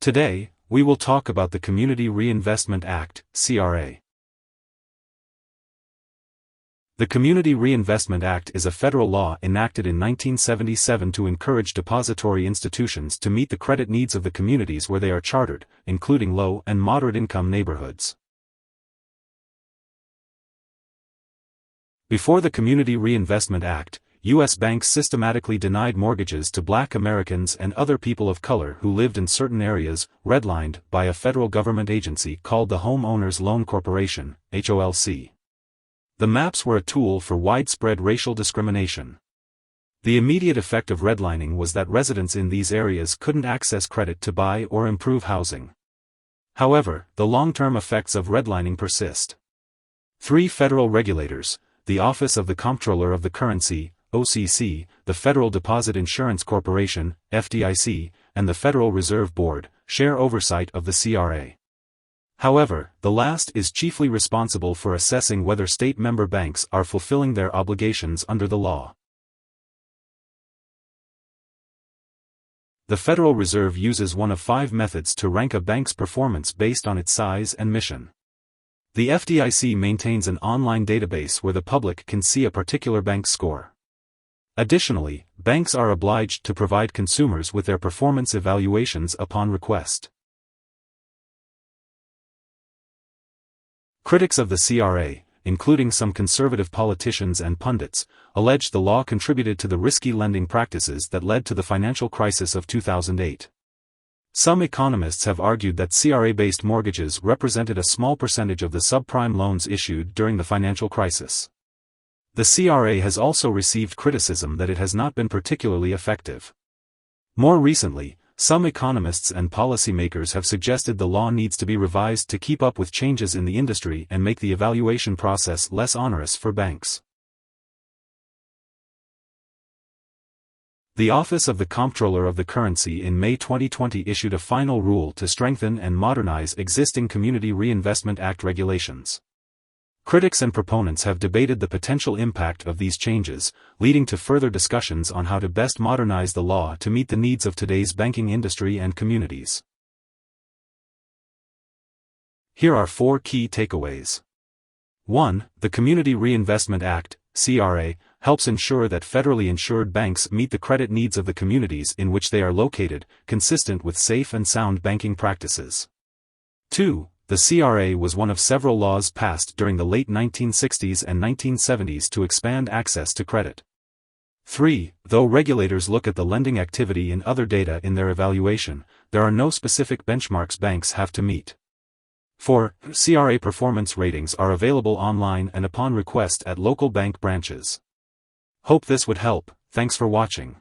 Today, we will talk about the Community Reinvestment Act, CRA. The Community Reinvestment Act is a federal law enacted in 1977 to encourage depository institutions to meet the credit needs of the communities where they are chartered, including low and moderate income neighborhoods. Before the Community Reinvestment Act, U.S. banks systematically denied mortgages to Black Americans and other people of color who lived in certain areas, redlined by a federal government agency called the Home Owners Loan Corporation, HOLC. The maps were a tool for widespread racial discrimination. The immediate effect of redlining was that residents in these areas couldn't access credit to buy or improve housing. However, the long-term effects of redlining persist. 3 federal regulators, the Office of the Comptroller of the Currency, OCC, the Federal Deposit Insurance Corporation, FDIC, and the Federal Reserve Board, share oversight of the CRA. However, the last is chiefly responsible for assessing whether state member banks are fulfilling their obligations under the law. The Federal Reserve uses one of 5 methods to rank a bank's performance based on its size and mission. The FDIC maintains an online database where the public can see a particular bank's score. Additionally, banks are obliged to provide consumers with their performance evaluations upon request. Critics of the CRA, including some conservative politicians and pundits, allege the law contributed to the risky lending practices that led to the financial crisis of 2008. Some economists have argued that CRA-based mortgages represented a small percentage of the subprime loans issued during the financial crisis. The CRA has also received criticism that it has not been particularly effective. More recently, some economists and policymakers have suggested the law needs to be revised to keep up with changes in the industry and make the evaluation process less onerous for banks. The Office of the Comptroller of the Currency in May 2020 issued a final rule to strengthen and modernize existing Community Reinvestment Act regulations. Critics and proponents have debated the potential impact of these changes, leading to further discussions on how to best modernize the law to meet the needs of today's banking industry and communities. Here are 4 key takeaways. 1. The Community Reinvestment Act, CRA, helps ensure that federally insured banks meet the credit needs of the communities in which they are located, consistent with safe and sound banking practices. 2. The CRA was one of several laws passed during the late 1960s and 1970s to expand access to credit. 3. Though regulators look at the lending activity and other data in their evaluation, there are no specific benchmarks banks have to meet. 4. CRA performance ratings are available online and upon request at local bank branches. Hope this would help. Thanks for watching.